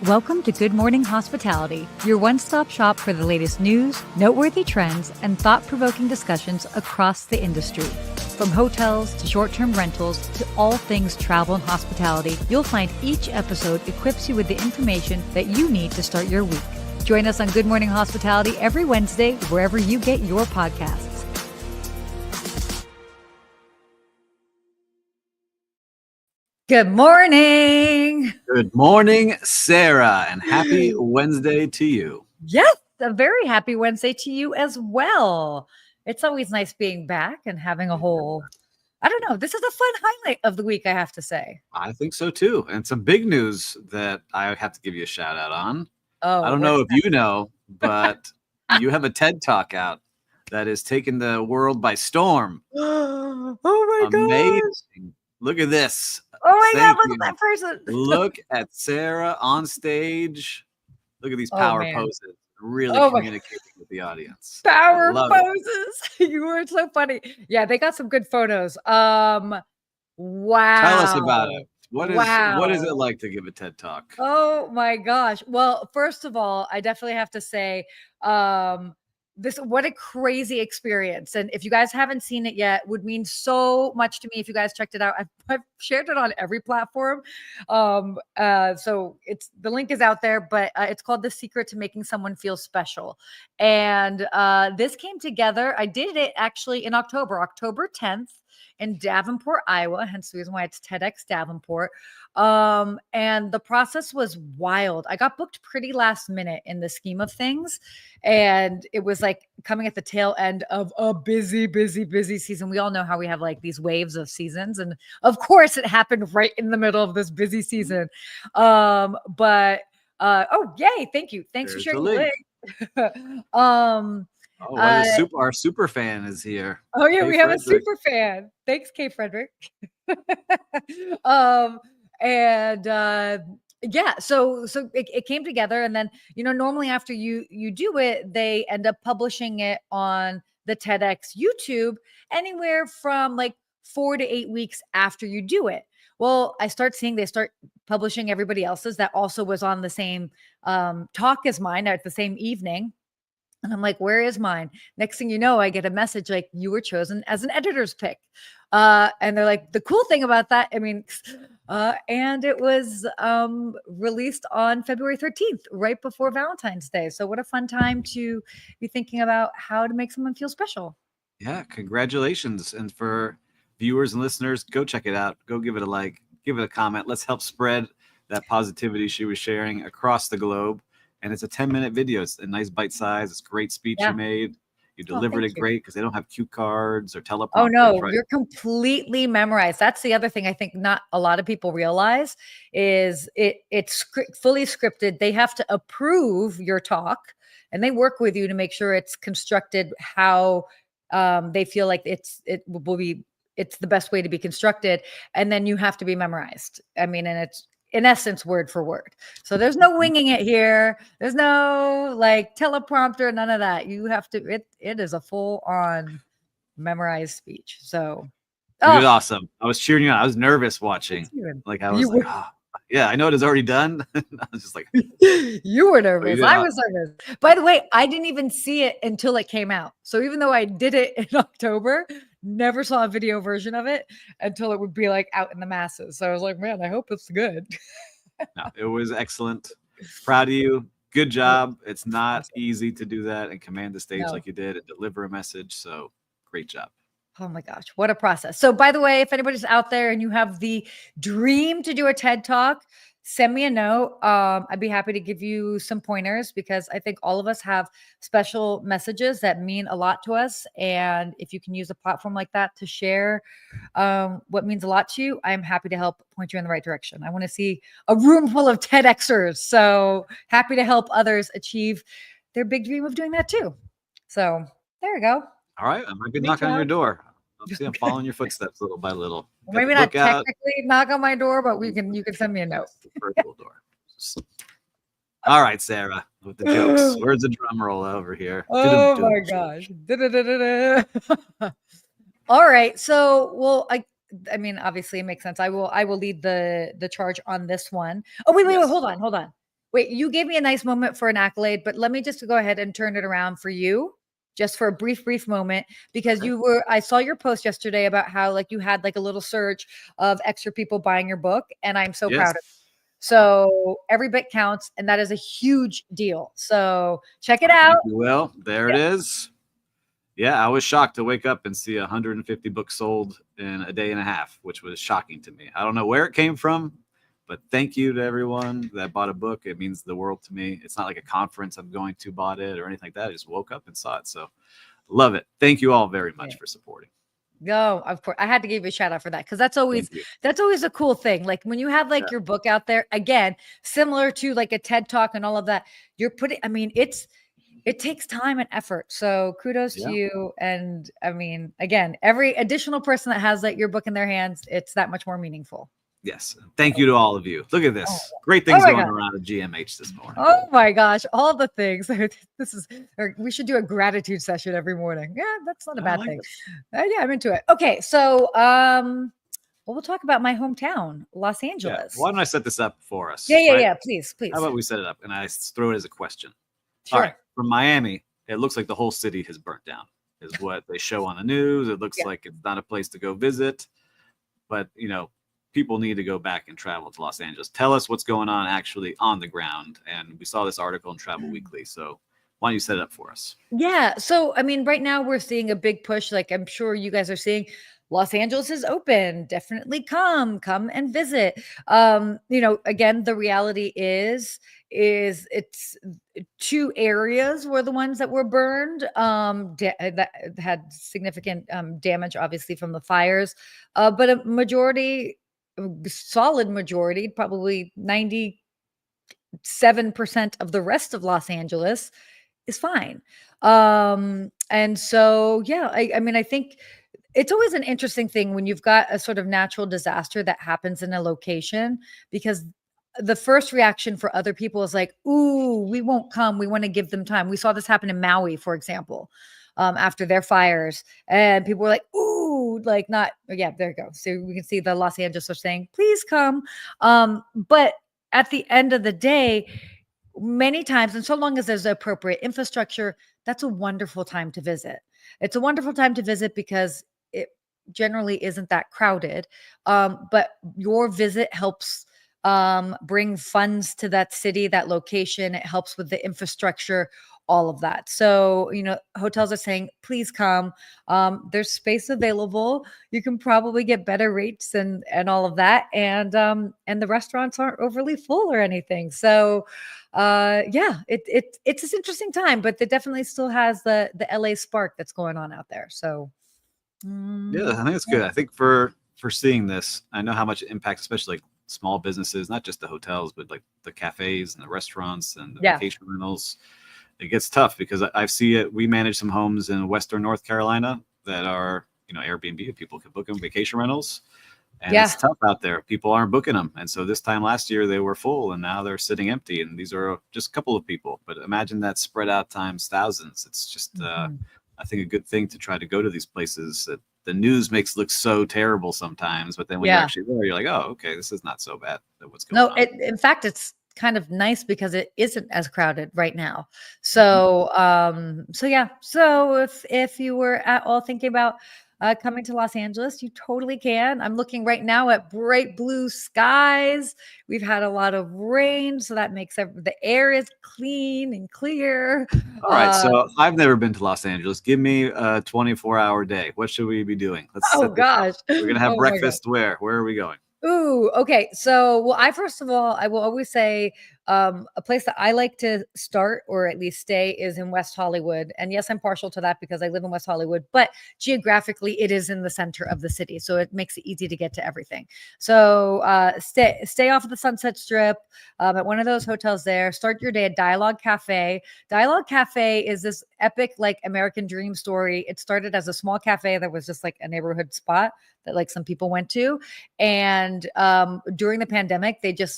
Welcome to Good Morning Hospitality, your one-stop shop for the latest news, noteworthy trends, and thought-provoking discussions across the industry. From hotels to short-term rentals to all things travel and hospitality, you'll find each episode equips you with the information that you need to start your week. Join us on Good Morning Hospitality every Wednesday, wherever you get your podcasts. Good morning. Good morning, Sarah, and happy Wednesday to you. Yes, a very happy Wednesday to you as well. It's always nice being back and having a whole, I don't know, this is a fun highlight of the week, I have to say. I think so too. And some big news that I have to give you a shout out on. Oh, I don't know if you know, but you have a TED Talk out that is taking the world by storm. Oh my Amazing. gosh. Look at this. Oh my God, Thank look you. at that person. Look at Sarah on stage. Look at these power poses. Really communicating with the audience. Power poses. You were so funny. Yeah, they got some good photos. Wow. Tell us about it. What is it like to give a TED Talk? Oh my gosh. Well, first of all, I definitely have to say, what a crazy experience. And if you guys haven't seen it yet, would mean so much to me if you guys checked it out. I've shared it on every platform. So the link is out there, but it's called The Secret to Making Someone Feel Special. And this came together. I did it actually in October 10th. In Davenport, Iowa, hence the reason why it's TEDx Davenport. And the process was wild. I got booked pretty last minute in the scheme of things. And it was like coming at the tail end of a busy season. We all know how we have like these waves of seasons. And of course it happened right in the middle of this busy season. Oh, yay. Thank you. Thanks for sharing the link. Our super fan is here. Oh yeah, we have a super fan. Thanks, Kay Frederick. So it came together, and then normally after you do it, they end up publishing it on the TEDx YouTube anywhere from like 4 to 8 weeks after you do it. Well, I start seeing they start publishing everybody else's that also was on the same talk as mine at the same evening. And I'm like, where is mine? Next thing you know, I get a message like, you were chosen as an editor's pick. And they're like, the cool thing about that, and it was released on February 13th, right before Valentine's Day. So what a fun time to be thinking about how to make someone feel special. Yeah, congratulations. And for viewers and listeners, go check it out. Go give it a like, give it a comment. Let's help spread that positivity she was sharing across the globe. And it's a 10-minute video. It's a nice bite size. It's a great speech you made. You delivered it great because they don't have cue cards or teleprompters. Oh no, right? You're completely memorized. That's the other thing I think not a lot of people realize is it's fully scripted. They have to approve your talk, and they work with you to make sure it's constructed how they feel like it's the best way to be constructed. And then you have to be memorized. And it's in essence, word for word. So there's no winging it here. There's no like teleprompter, none of that. You have to, it is a full on memorized speech. So you did awesome. I was cheering you on. I was nervous watching. Like I was yeah, I know it is already done. I was just like, you were nervous. I was nervous. By the way, I didn't even see it until it came out. So even though I did it in October, never saw a video version of it until it would be like out in the masses. So I was like, man, I hope it's good. No, it was excellent. Proud of you. Good job. It's not easy to do that and command the stage like you did and deliver a message. So great job. Oh my gosh, what a process. So by the way, if anybody's out there and you have the dream to do a TED Talk, send me a note. I'd be happy to give you some pointers because I think all of us have special messages that mean a lot to us. And if you can use a platform like that to share what means a lot to you, I'm happy to help point you in the right direction. I want to see a room full of TEDxers. So happy to help others achieve their big dream of doing that too. So there we go. All right. I might be knocking on your door. I'm following your footsteps little by little. Maybe not technically knock on my door, but you can send me a note. Virtual door. All right, Sarah, with the jokes. Where's the drum roll over here? Oh my gosh. All right. So, well, obviously it makes sense. I will lead the charge on this one. Oh, wait, hold on. Wait, you gave me a nice moment for an accolade, but let me just go ahead and turn it around for you just for a brief moment, because I saw your post yesterday about how like you had like a little surge of extra people buying your book, and I'm so proud of you. Yes. So every bit counts, and that is a huge deal. So check it out. Thank you, Will. There it is. Yeah, I was shocked to wake up and see 150 books sold in a day and a half, which was shocking to me. I don't know where it came from, but thank you to everyone that bought a book. It means the world to me. It's not like a conference I'm going to bought it or anything like that. I just woke up and saw it. So love it. Thank you all very much for supporting. No, of course. I had to give you a shout out for that, because that's always a cool thing. Like when you have like your book out there, again, similar to like a TED Talk and all of that, you're putting, I mean, it takes time and effort. So kudos to you. And I mean, again, every additional person that has like your book in their hands, it's that much more meaningful. Yes. Thank you to all of you. Look at this. Great things going around at GMH this morning. Oh my gosh. All the things. We should do a gratitude session every morning. Yeah, that's not a bad thing. Yeah, I'm into it. Okay. So, we'll talk about my hometown, Los Angeles. Why don't I set this up for us? Yeah. Please. How about we set it up and I throw it as a question? Sure. All right. From Miami, it looks like the whole city has burnt down, is what they show on the news. It looks like it's not a place to go visit, but people need to go back and travel to Los Angeles. Tell us what's going on actually on the ground. And we saw this article in Travel Weekly. So why don't you set it up for us? Yeah. So, I mean, right now we're seeing a big push. Like I'm sure you guys are seeing, Los Angeles is open. Definitely come and visit. Again, the reality is it's two areas were the ones that were burned, that had significant damage, obviously from the fires, but a solid majority, probably 97% of the rest of Los Angeles is fine. And so, I mean, I think it's always an interesting thing when you've got a sort of natural disaster that happens in a location, because the first reaction for other people is like, ooh, we won't come. We want to give them time. We saw this happen in Maui, for example, after their fires, and people were like, ooh, like not, there you go. So we can see the Los Angeles are saying, please come. But at the end of the day, many times, and so long as there's appropriate infrastructure, that's a wonderful time to visit. It's a wonderful time to visit because it generally isn't that crowded. But your visit helps bring funds to that city, that location. It helps with the infrastructure, all of that. So, hotels are saying, please come. There's space available. You can probably get better rates and all of that. And the restaurants aren't overly full or anything. So, it's this interesting time, but it definitely still has the LA spark that's going on out there. So, I think it's good. I think for seeing this, I know how much it impacts, especially like small businesses, not just the hotels, but like the cafes and the restaurants and the vacation rentals. It gets tough because I see it. We manage some homes in Western North Carolina that are, Airbnb. People can book them, vacation rentals. And it's tough out there. People aren't booking them. And so this time last year they were full and now they're sitting empty. And these are just a couple of people. But imagine that spread out times thousands. It's just, I think, a good thing to try to go to these places that the news makes look so terrible sometimes. But then when you're actually there, you're like, oh, okay, this is not so bad. What's going on? In fact, it's kind of nice because it isn't as crowded right now. So, So if you were at all thinking about coming to Los Angeles, you totally can. I'm looking right now at bright blue skies. We've had a lot of rain, so that makes the air is clean and clear. All right. So I've never been to Los Angeles. Give me a 24-hour day. What should we be doing? Oh gosh. We're going to have breakfast where? Where are we going? Ooh, okay. So, well, first of all, I will always say a place that I like to start or at least stay is in West Hollywood. And yes, I'm partial to that because I live in West Hollywood, but geographically it is in the center of the city. So it makes it easy to get to everything. So stay off of the Sunset Strip at one of those hotels there. Start your day at Dialogue Cafe. Dialogue Cafe is this epic, like American dream story. It started as a small cafe that was just like a neighborhood spot that like some people went to. And during the pandemic, they did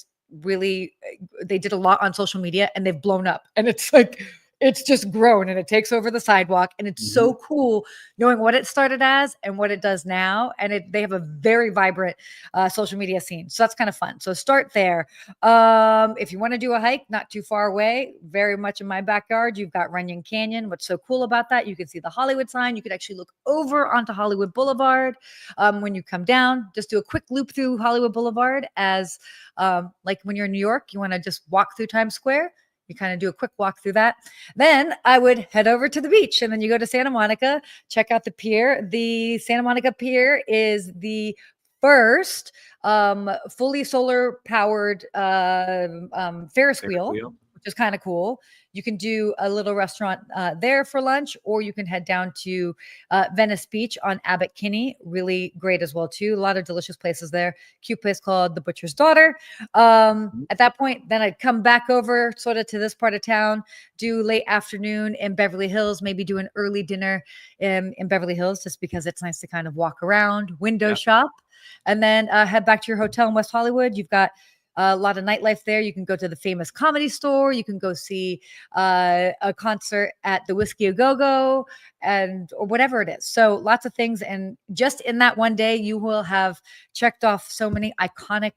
a lot on social media and they've blown up. And it's like, it's just grown and it takes over the sidewalk. And it's so cool knowing what it started as and what it does now. And they have a very vibrant social media scene. So that's kind of fun. So start there. If you want to do a hike, not too far away, very much in my backyard, you've got Runyon Canyon. What's so cool about that? You can see the Hollywood sign. You could actually look over onto Hollywood Boulevard. When you come down, just do a quick loop through Hollywood Boulevard as like when you're in New York, you want to just walk through Times Square. You kind of do a quick walk through that. Then I would head over to the beach and then you go to Santa Monica, check out the pier. The Santa Monica Pier is the first fully solar powered Ferris wheel, which is kind of cool. You can do a little restaurant there for lunch, or you can head down to Venice Beach on Abbot Kinney. Really great as well, too. A lot of delicious places there. Cute place called The Butcher's Daughter. At that point, then I'd come back over sort of to this part of town, do late afternoon in Beverly Hills, maybe do an early dinner in Beverly Hills, just because it's nice to kind of walk around, window shop, and then head back to your hotel in West Hollywood. You've got a lot of nightlife there. You can go to the Famous Comedy Store. You can go see a concert at the Whiskey A Go-Go or whatever it is. So lots of things. And just in that one day, you will have checked off so many iconic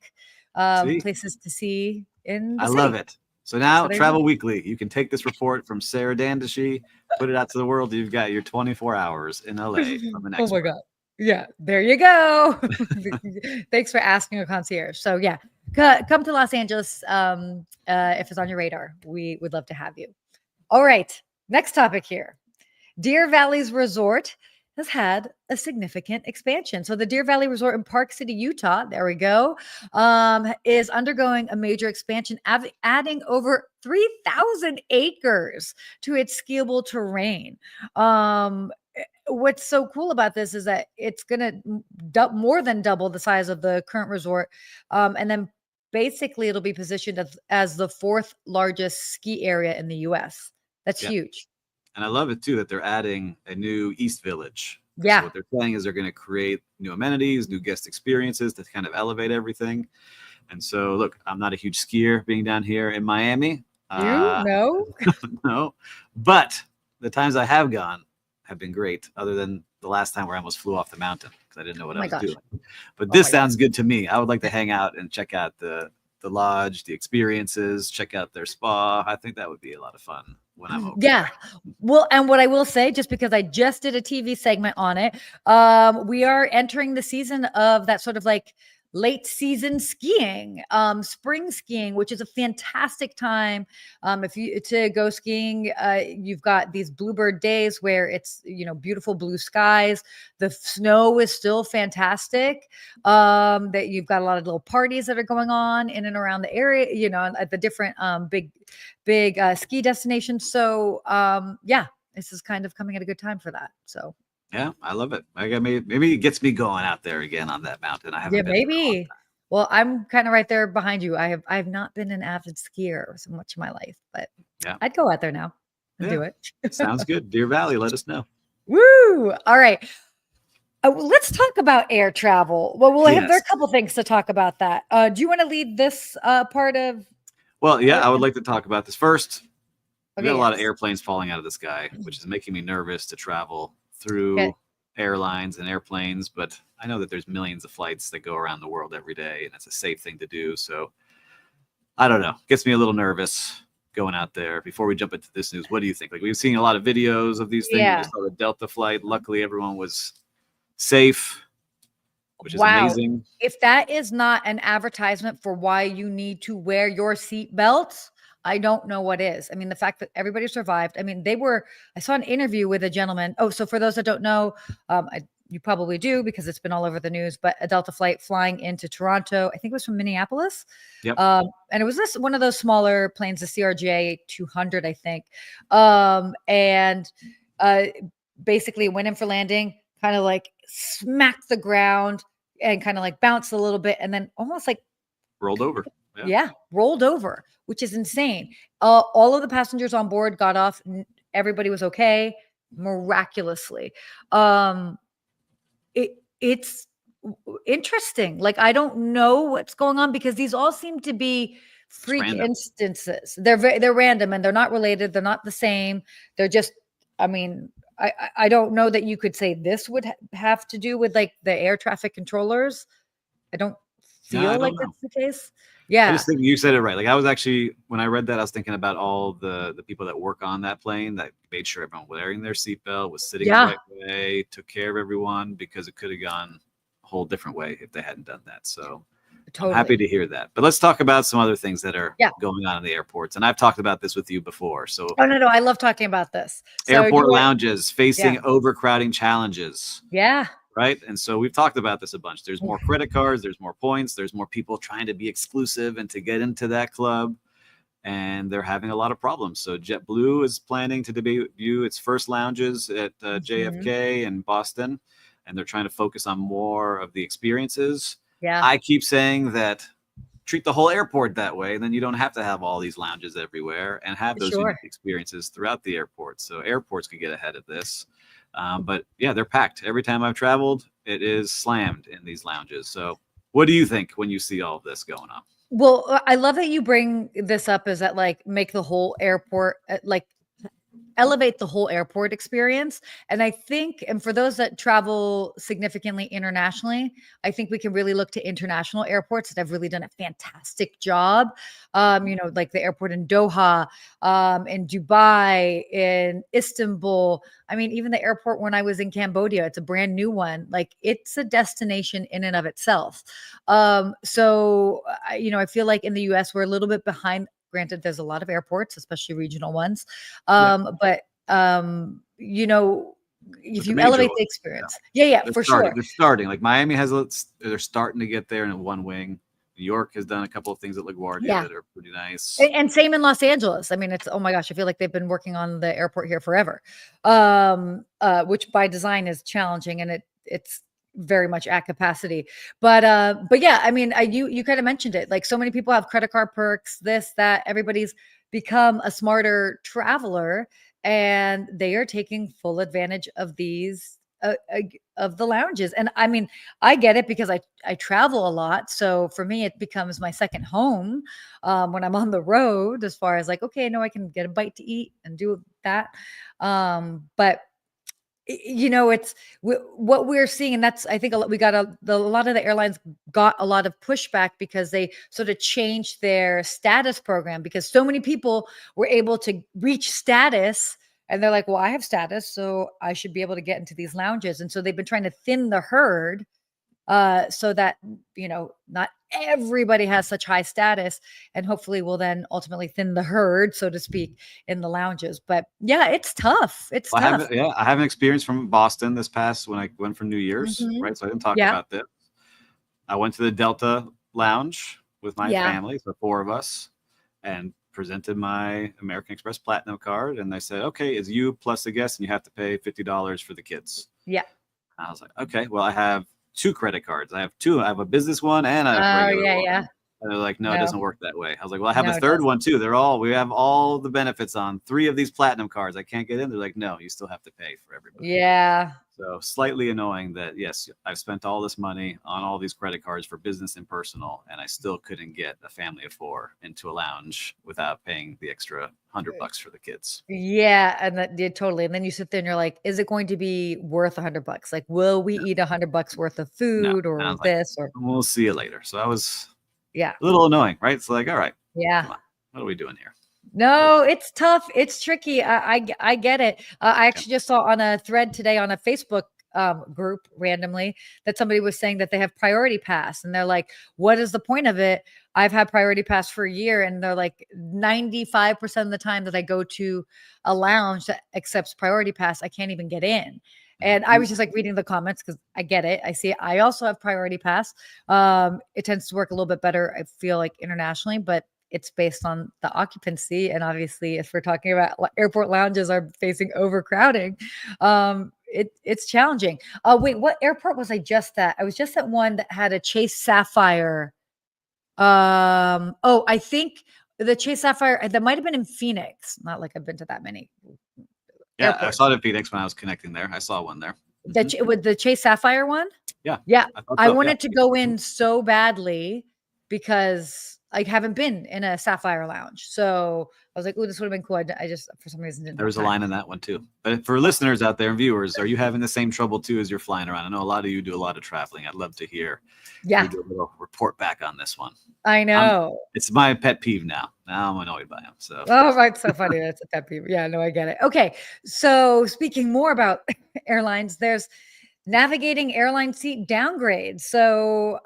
places to see in the city. Love it. So now Travel Weekly, you can take this report from Sarah Dandashy, put it out to the world. You've got your 24 hours in LA from the next Oh my God. Yeah, there you go. Thanks for asking a concierge. So yeah, come to Los Angeles if it's on your radar. We would love to have you. All right, next topic here. Deer Valley's resort has had a significant expansion. So the Deer Valley Resort in Park City, Utah, there we go, is undergoing a major expansion, adding over 3,000 acres to its skiable terrain. What's so cool about this is that it's going to more than double the size of the current resort. And then basically it'll be positioned as the fourth largest ski area in the US. That's huge. And I love it too, that they're adding a new East Village. Yeah. So what they're saying is they're going to create new amenities, new guest experiences to kind of elevate everything. And so look, I'm not a huge skier being down here in Miami. No, but the times I have gone have been great, other than the last time where I almost flew off the mountain because I didn't know what I was doing. But this sounds good to me. I would like to hang out and check out the lodge, the experiences, check out their spa. I think that would be a lot of fun when I'm over there. Well, and what I will say, just because I just did a TV segment on it, we are entering the season of that sort of like late season skiing, spring skiing, which is a fantastic time. If you to go skiing, you've got these bluebird days where it's, beautiful blue skies. The snow is still fantastic. That you've got a lot of little parties that are going on in and around the area, at the different big ski destinations. So this is kind of coming at a good time for that. So yeah, I love it. Maybe it gets me going out there again on that mountain. I haven't been maybe. Well, I'm kind of right there behind you. I have not been an avid skier so much of my life, but I'd go out there now and do it. Sounds good. Deer Valley, let us know. Woo! All right. Let's talk about air travel. Well, there are a couple things to talk about that. Do you want to lead this part of? Well, I would like to talk about this first. We've got a lot of airplanes falling out of the sky, which is making me nervous to travel through airlines and airplanes, but I know that there's millions of flights that go around the world every day, and it's a safe thing to do. So I don't know, gets me a little nervous going out there. Before we jump into this news, what do you think? Like, we've seen a lot of videos of these things. We just saw the Delta flight. Luckily, everyone was safe, which is amazing. If that is not an advertisement for why you need to wear your seatbelt, I don't know what is. I mean, the fact that everybody survived. I mean, I saw an interview with a gentleman. Oh, so for those that don't know, you probably do because it's been all over the news, but a Delta flight flying into Toronto, I think it was from Minneapolis. Yep. And it was one of those smaller planes, the CRJ 200, I think. Basically went in for landing, kind of like smacked the ground and kind of like bounced a little bit and then almost like rolled over. Rolled over, which is insane. All of the passengers on board got off. Everybody was okay, miraculously. It's interesting. Like, I don't know what's going on because these all seem to be freak random. instances. They're random and they're not related. They're not the same. They're just, I mean, I don't know that you could say this would have to do with like the air traffic controllers. I don't No, I feel like don't know. that's the case. I Yeah. just think you said it right. Like I was actually, when I read that, I was thinking about all the people that work on that plane that made sure everyone was wearing their seatbelt, was sitting the Yeah. right way, took care of everyone, because it could have gone a whole different way if they hadn't done that. So I'm happy to hear that. But let's talk about some other things that are going on in the airports. And I've talked about this with you before. So no, I love talking about this. So airport lounges facing overcrowding challenges. Yeah. Right. And so we've talked about this a bunch. There's more credit cards, there's more points, there's more people trying to be exclusive and to get into that club. And they're having a lot of problems. So JetBlue is planning to debut its first lounges at JFK and Boston. And they're trying to focus on more of the experiences. Yeah. I keep saying that treat the whole airport that way. And then you don't have to have all these lounges everywhere and have those unique experiences throughout the airport. So airports could get ahead of this. But yeah, they're packed. Every time I've traveled, it is slammed in these lounges. So what do you think when you see all of this going on? Well, I love that you bring this up, is that like make the whole airport like elevate the whole airport experience. And I think, and for those that travel significantly internationally, I think we can really look to international airports that have really done a fantastic job. Like the airport in Doha, in Dubai, in Istanbul. I mean, even the airport when I was in Cambodia, it's a brand new one. Like it's a destination in and of itself. I feel like in the US, we're a little bit behind. Granted, there's a lot of airports, especially regional ones. But if you elevate the experience, for sure. They're starting. Like Miami they're starting to get there in one wing. New York has done a couple of things at LaGuardia that are pretty nice. And same in Los Angeles. I mean, it's, oh my gosh, I feel like they've been working on the airport here forever, which by design is challenging, and it's very much at capacity. But yeah, I mean, you kind of mentioned it. Like so many people have credit card perks, this, that. Everybody's become a smarter traveler, and they are taking full advantage of these of the lounges. And I mean, I get it because I travel a lot. So for me, it becomes my second home when I'm on the road, as far as like, okay, no, I can get a bite to eat and do that. But it's what we're seeing. And that's, I think we got a lot of the airlines got a lot of pushback because they sort of changed their status program, because so many people were able to reach status. And they're like, well, I have status, so I should be able to get into these lounges. And so they've been trying to thin the herd so that, not everybody has such high status, and hopefully will then ultimately thin the herd, so to speak, in the lounges. But yeah, it's tough. It's tough. I have an experience from Boston this past when I went for New Year's, right? So I didn't talk about this. I went to the Delta Lounge with my family, so 4 of us, and presented my American Express Platinum card, and they said, okay, it's you plus a guest, and you have to pay $50 for the kids. Yeah. And I was like, okay, well, I have 2 credit cards. I have a business one and a regular one. Yeah. And they're like, no, it doesn't work that way. I was like, well, I have a third one too. We have all the benefits on 3 of these platinum cards. I can't get in. They're like, no, you still have to pay for everybody. Yeah. So slightly annoying that, yes, I've spent all this money on all these credit cards for business and personal, and I still couldn't get a family of 4 into a lounge without paying the extra $100 for the kids. Yeah. And that did totally. And then you sit there and you're like, is it going to be worth $100? Like, will we eat $100 worth of food or this, or we'll see you later. So I was a little annoying, right? It's like, all right, yeah, what are we doing here? No, it's tough. It's tricky. I get it. I actually just saw on a thread today on a Facebook group randomly that somebody was saying that they have priority pass, and they're like, what is the point of it? I've had priority pass for a year, and they're like 95% of the time that I go to a lounge that accepts priority pass, I can't even get in. And I was just like reading the comments because I get it. I see it. I also have priority pass. It tends to work a little bit better, I feel like, internationally, but it's based on the occupancy. And obviously, if we're talking about airport lounges are facing overcrowding, it's challenging. Wait, what airport was I just at? I was just at one that had a Chase Sapphire. I think the Chase Sapphire, that might have been in Phoenix. Not like I've been to that many. Yeah, airports. I saw it in Phoenix when I was connecting there. I saw one there. With the Chase Sapphire one? Yeah. Yeah. I wanted to go in so badly because like haven't been in a Sapphire lounge. So I was like, oh, this would have been cool. I just, for some reason, didn't There have was a time. line in that one too. But for listeners out there and viewers, are you having the same trouble too as you're flying around? I know a lot of you do a lot of traveling. I'd love to hear Yeah, you do a little report back on this one. I know. It's my pet peeve now. Now I'm annoyed by him. So Oh, right. So funny. That's a pet peeve. Yeah, no, I get it. Okay. So speaking more about airlines, there's navigating airline seat downgrades. So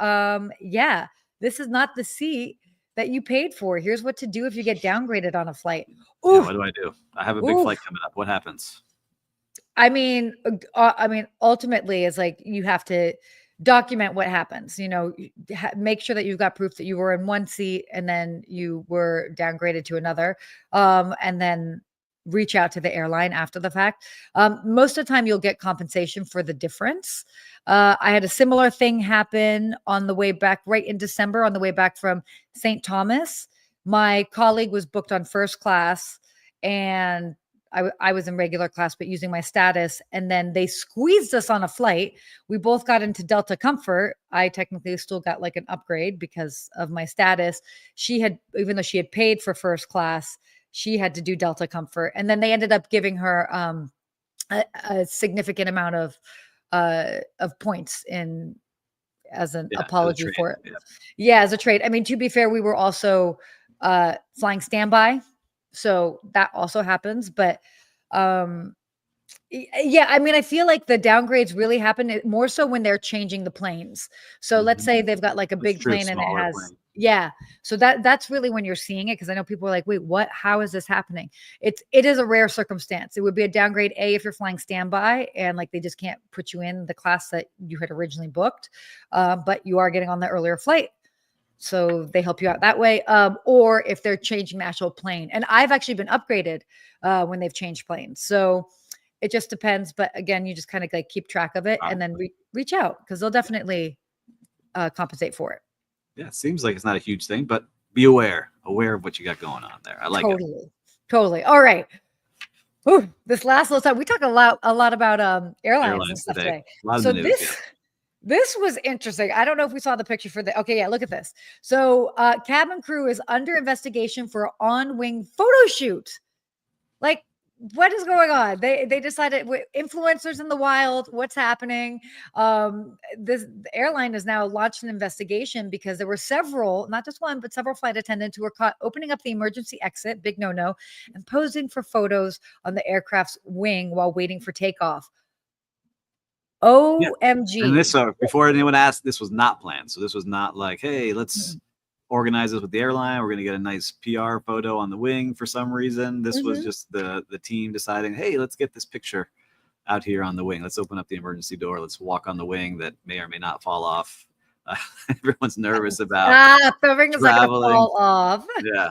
yeah, this is not the seat that you paid for. Here's what to do if you get downgraded on a flight. yeah, Ooh, what do I do? I have a big ooh. flight coming up. What happens? I mean, ultimately, it's like you have to document what happens. You know, make sure that you've got proof that you were in one seat and then you were downgraded to another, and then reach out to the airline after the fact. Most of the time, you'll get compensation for the difference. I had a similar thing happen on the way back, right in December, on the way back from St. Thomas. My colleague was booked on first class, and I was in regular class, but using my status. And then they squeezed us on a flight. We both got into Delta Comfort. I technically still got like an upgrade because of my status. She had, even though she had paid for first class, she had to do Delta Comfort. And then they ended up giving her a significant amount of points in as an apology for it. Yeah, as a trade. I mean, to be fair, we were also flying standby. So that also happens. But yeah, I mean, I feel like the downgrades really happen more so when they're changing the planes. So let's say they've got like a big plane and it has, yeah. So that's really when you're seeing it, because I know people are like, wait, what? How is this happening? It is a rare circumstance. It would be a downgrade if you're flying standby and like they just can't put you in the class that you had originally booked, but you are getting on the earlier flight. So they help you out that way. Or if they're changing the actual plane. And I've actually been upgraded when they've changed planes. So it just depends. But again, you just kind of like keep track of it and then reach out, because they'll definitely compensate for it. Yeah, it seems like it's not a huge thing, but be aware of what you got going on there. I like it. Totally. All right. Ooh, this last little time, we talk a lot about airlines and stuff today. So this was interesting. I don't know if we saw the picture for the, okay, yeah, look at this. So cabin crew is under investigation for on-wing photo shoot. Like, what is going on? They decided, influencers in the wild, what's happening? The airline has now launched an investigation because there were several, not just one, but several flight attendants who were caught opening up the emergency exit, big no-no, and posing for photos on the aircraft's wing while waiting for takeoff. OMG. Yeah. And this, before anyone asked, this was not planned. So this was not like, hey, let's organize this with the airline. We're going to get a nice PR photo on the wing for some reason. This was just the team deciding, hey, let's get this picture out here on the wing. Let's open up the emergency door. Let's walk on the wing that may or may not fall off. Everyone's nervous about the ring is not going to fall off. Yeah.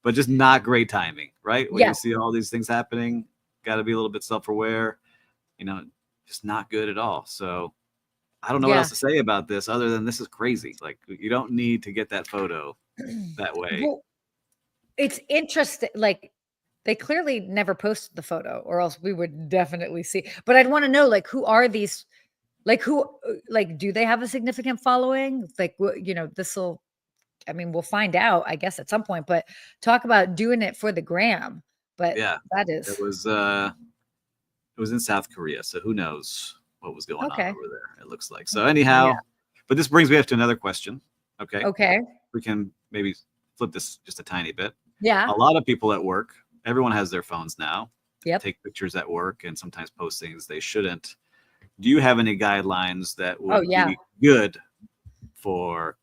But just not great timing, right? When you see all these things happening, got to be a little bit self-aware, just not good at all. So I don't know what else to say about this other than this is crazy. Like, you don't need to get that photo that way. Well, it's interesting. Like, they clearly never posted the photo, or else we would definitely see. But I'd want to know, like, who are these? Like, do they have a significant following? Like, we'll find out, I guess, at some point. But talk about doing it for the gram. But yeah, that is. It was in South Korea, so who knows what was going on over there, it looks like. So anyhow, but this brings me up to another question. Okay. We can maybe flip this just a tiny bit. Yeah. A lot of people at work, everyone has their phones now. Yep. Take pictures at work and sometimes post things they shouldn't. Do you have any guidelines that would be good for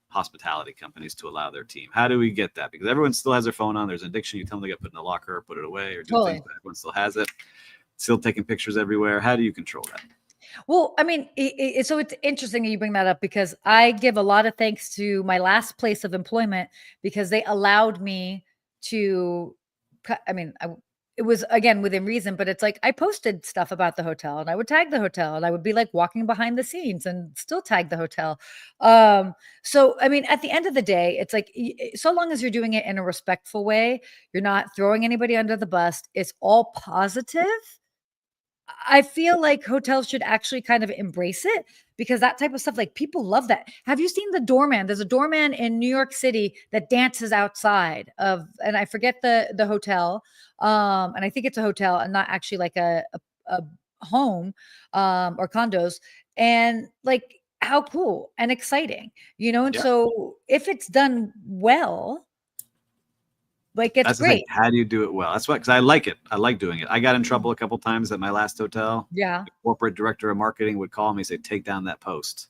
hospitality companies to allow their team? How do we get that? Because everyone still has their phone on. There's an addiction. You tell them they get put in the locker or put it away or do things, but everyone still has it. Still taking pictures everywhere. How do you control that? Well, I mean, so it's interesting that you bring that up, because I give a lot of thanks to my last place of employment, because they allowed me to, it was, again, within reason, but it's like I posted stuff about the hotel and I would tag the hotel and I would be like walking behind the scenes and still tag the hotel. So, I mean, at the end of the day, it's like, so long as you're doing it in a respectful way, you're not throwing anybody under the bus, it's all positive. I feel like hotels should actually kind of embrace it, because that type of stuff, like, people love that. Have you seen the doorman? There's a doorman in New York City that dances outside of, and I forget the hotel, and I think it's a hotel and not actually like a home, or condos, and like, how cool and exciting, and Yeah. so if it's done well, like, it's That's the thing. great. How do you do it well? That's what, because I like it. I like doing it. I got in trouble a couple times at my last hotel. Yeah. The corporate director of marketing would call me and say, take down that post.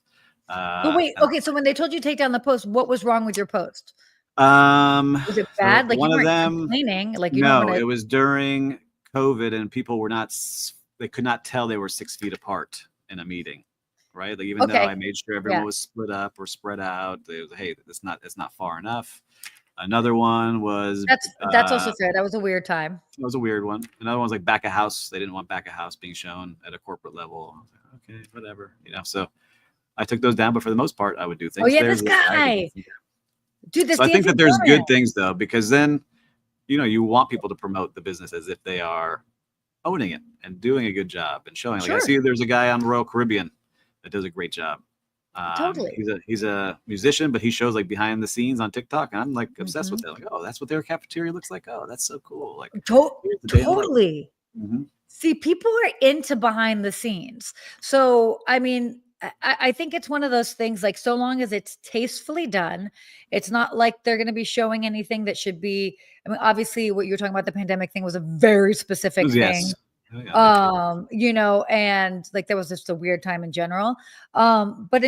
But wait, And okay, so when they told you to take down the post, what was wrong with your post? Was it for bad? Like, you one of weren't them, complaining, like, you don't no, wanna. it was during COVID and people were not, they could not tell they were 6 feet apart in a meeting, right? Like, even though Okay, I made sure yeah, everyone was split up or spread out, they was, hey, it's not far enough. Another one was, that's also fair. That was a weird time. that was a weird one. Another one's like back of house. They didn't want back of house being shown at a corporate level. I was like, okay, whatever, So I took those down, but for the most part, I would do Oh, things. yeah, this I would do guy. things. Dude, this So I think dancing that there's doorman. good things though, because then, you want people to promote the business as if they are owning it and doing a good job and showing. Like, I Sure, see there's a guy on Royal Caribbean that does a great job. totally. He's a musician, but he shows like behind the scenes on TikTok, and I'm like obsessed Mhm. with it. Like, oh, that's what their cafeteria looks like. Oh, that's so cool. Like, To here's the day in the life. totally. Mm-hmm. See, people are into behind the scenes. So, I mean, I think it's one of those things, like, so long as it's tastefully done, it's not like they're going to be showing anything that should be. I mean, obviously, what you're talking about, the pandemic thing, was a very specific Yes. thing. Oh, yeah, me too. And like, there was just a weird time in general. But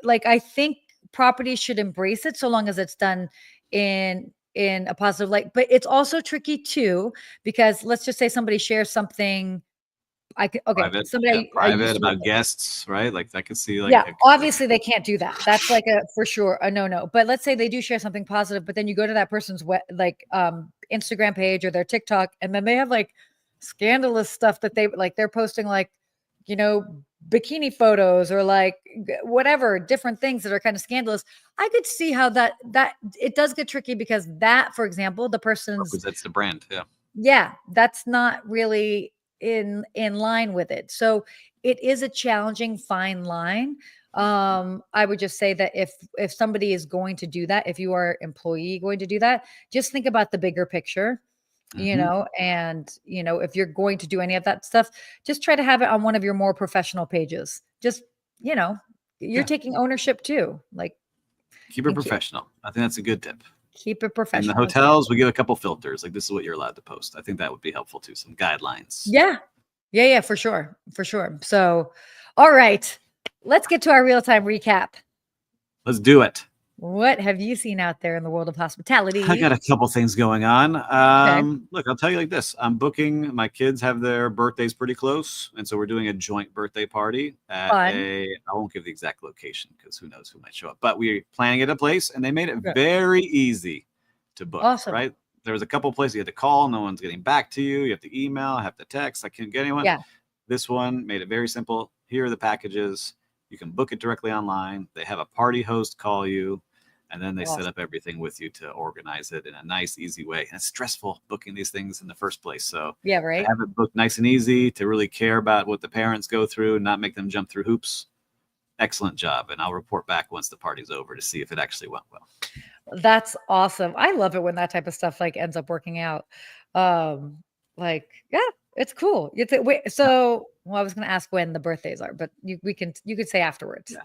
like, I think properties should embrace it so long as it's done in a positive light. But it's also tricky too, because let's just say somebody shares something. Okay, Private, yeah, somebody I used private to work about with. guests, right? Like I could see like Yeah, obviously they can't do that. That's like a for sure a no-no. But let's say they do share something positive, but then you go to that person's Instagram page or their TikTok, and then they have like scandalous stuff that they're posting, like, you know, bikini photos, or like whatever, different things that are kind of scandalous. I could see how that it does get tricky, because that, for example, the person's, represents the brand. Yeah. yeah, that's not really in line with it. So it is a challenging fine line. I would just say that if somebody is going to do that, if you are employee going to do that, just think about the bigger picture, Mm-hmm. and if you're going to do any of that stuff, just try to have it on one of your more professional pages. Just, you know, you're Yeah. taking ownership too. Like, Keep it thank you. professional. I think that's a good tip. Keep it In the professional. That's right. hotels, we give a couple filters. Like, this is what you're allowed to post. I think that would be helpful too. Some guidelines. Yeah. Yeah, yeah, for sure. For sure. So, all right. Let's get to our real-time recap. Let's do it. What have you seen out there in the world of I got hospitality? a couple things going on. Okay. Look, I'll tell you like this. I'm booking. My kids have their birthdays pretty close, and so we're doing a joint birthday party at Fun. a. I won't give the exact location because who knows who might show up. But we're planning at a place, and they made it Okay. very easy to book. Awesome. Right? There was a couple places you had to call. No one's getting back to you. You have to email. I have to text. I can't get anyone. Yeah. This one made it very simple. Here are the packages. You can book it directly online. They have a party host call you, and then they set Awesome. up everything with you to organize it in a nice, easy way. And it's stressful booking these things in the first place. So Yeah, to right? have it booked nice and easy, to really care about what the parents go through and not make them jump through hoops. Excellent job. And I'll report back once the party's over to see if it actually went well. That's awesome. I love it when that type of stuff like ends up working out. Like, yeah, it's cool. Wait, Yeah. so, well, I was going to ask when the birthdays are, but you could say afterwards. Yeah.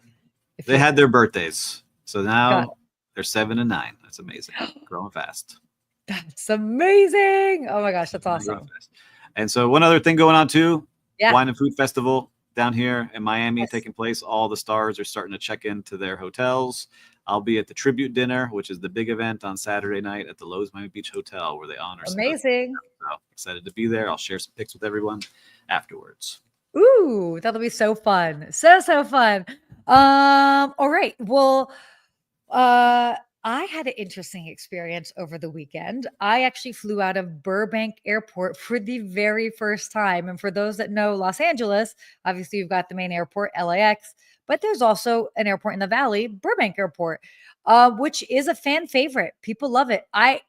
If They you had their birthdays. So got now they're 7 and 9. That's amazing. Growing fast. That's amazing. Oh my gosh, that's Growing awesome. fast. And so one other thing going on too, Yeah. Wine and Food Festival down here in Miami Yes. taking place. All the stars are starting to check into their hotels. I'll be at the tribute dinner, which is the big event on Saturday night at the Lowe's Miami Beach Hotel, where they honor some of those. Amazing. So excited to be there. I'll share some pics with everyone afterwards. Ooh, that'll be so fun. So fun. All right. Well, I had an interesting experience over the weekend. I actually flew out of Burbank Airport for the very first time. And for those that know Los Angeles, obviously you've got the main airport, LAX, but there's also an airport in the valley, Burbank Airport, which is a fan favorite. People love it. I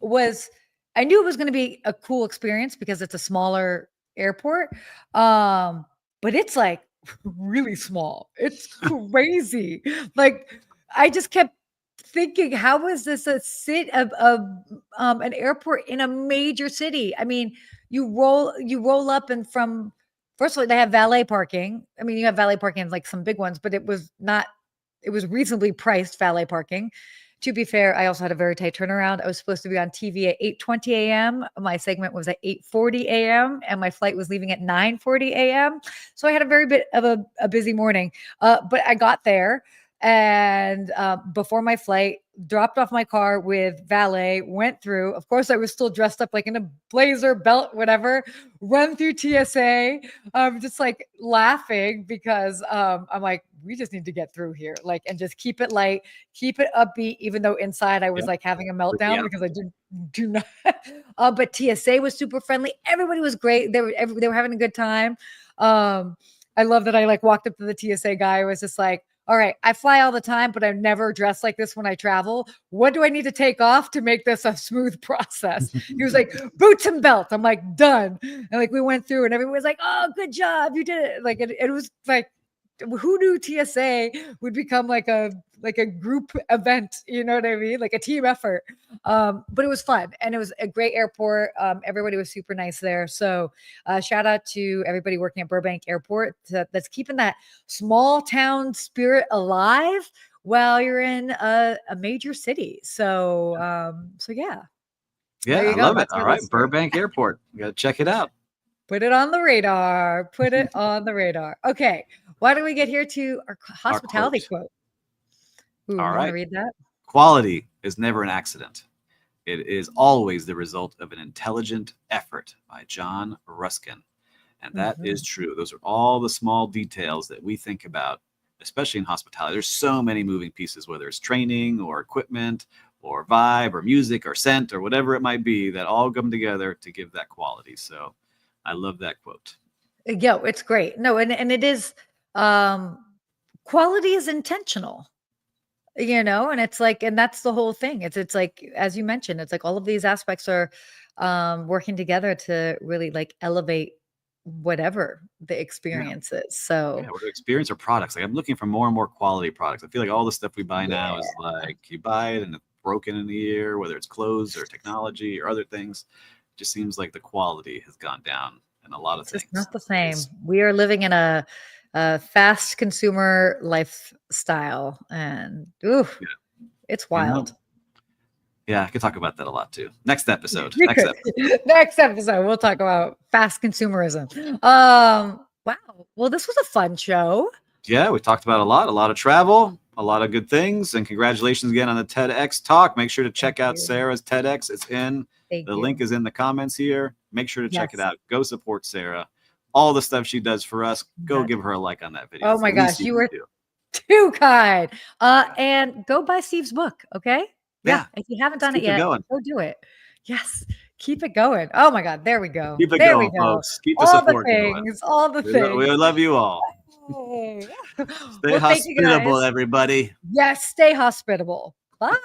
knew it was going to be a cool experience because it's a smaller airport. But it's like really small. It's crazy. Like I just kept thinking, how is this an airport in a major city? I mean, you roll up and from first of all, they have valet parking. I mean, you have valet parking in like some big ones, but it was reasonably priced valet parking. To be fair, I also had a very tight turnaround. I was supposed to be on TV at 8:20 a.m. My segment was at 8:40 a.m. and my flight was leaving at 9:40 a.m. So I had a very bit of a busy morning. But I got there and before my flight, dropped off my car with valet, went through. Of course, I was still dressed up like in a blazer, belt, whatever, run through TSA. Just like laughing because I'm like, we just need to get through here, like, and just keep it light, keep it upbeat, even though inside I was like having a meltdown because I do not. But TSA was super friendly. Everybody was great. They were having a good time. I love that I like walked up to the TSA guy. I was just like, all right, I fly all the time, but I'm never dressed like this when I travel. What do I need to take off to make this a smooth process? He was like, boots and belt. I'm like, done. And like, we went through and everyone was like, oh, good job. You did it. Like, it was like, who knew TSA would become like a group event, you know what I mean? Like a team effort. But it was fun and it was a great airport. Everybody was super nice there. So shout out to everybody working at Burbank Airport that's keeping that small town spirit alive while you're in a major city. So yeah. Yeah, There you I go. love it. That's All my right, little story. Burbank Airport. You got to check it out. Put it on the radar. Put it on the radar. Okay. Why don't we get here to our hospitality quote? Ooh, All you want right. to read that? Quality is never an accident. It is always the result of an intelligent effort by John Ruskin. And that is true. Those are all the small details that we think about, especially in hospitality. There's so many moving pieces, whether it's training or equipment or vibe or music or scent or whatever it might be, that all come together to give that quality. So I love that quote. Yeah, it's great. No, and it is quality is intentional, and it's like, and that's the whole thing. It's like, as you mentioned, it's like all of these aspects are working together to really like elevate whatever the experience is. So Yeah, whether experience or products. Like I'm looking for more and more quality products. I feel like all the stuff we buy now is like you buy it and it's broken in a year, whether it's clothes or technology or other things. It just seems like the quality has gone down in a lot of it's just things. not the same. We are living in a fast consumer lifestyle, and it's wild. Yeah, I could talk about that a lot too. Next episode. We could. Next episode, we'll talk about fast consumerism. Wow. Well, this was a fun show. Yeah, we talked about a lot of travel, a lot of good things, and congratulations again on the TEDx talk. Make sure to check out Sarah's TEDx. It's in the link is in the comments here. Make sure to check it out. Go support Sarah. All the stuff she does for us. Go give her a like on that video. Oh my gosh, you were too kind. And go buy Steve's book, okay? Yeah. If you haven't done it yet, go do it. Yes. Keep it going. Oh my God. There we go. Keep it there going, we go. folks. Keep the support going. All the things. We love you all. Stay hospitable, everybody. Yes, stay hospitable. Bye.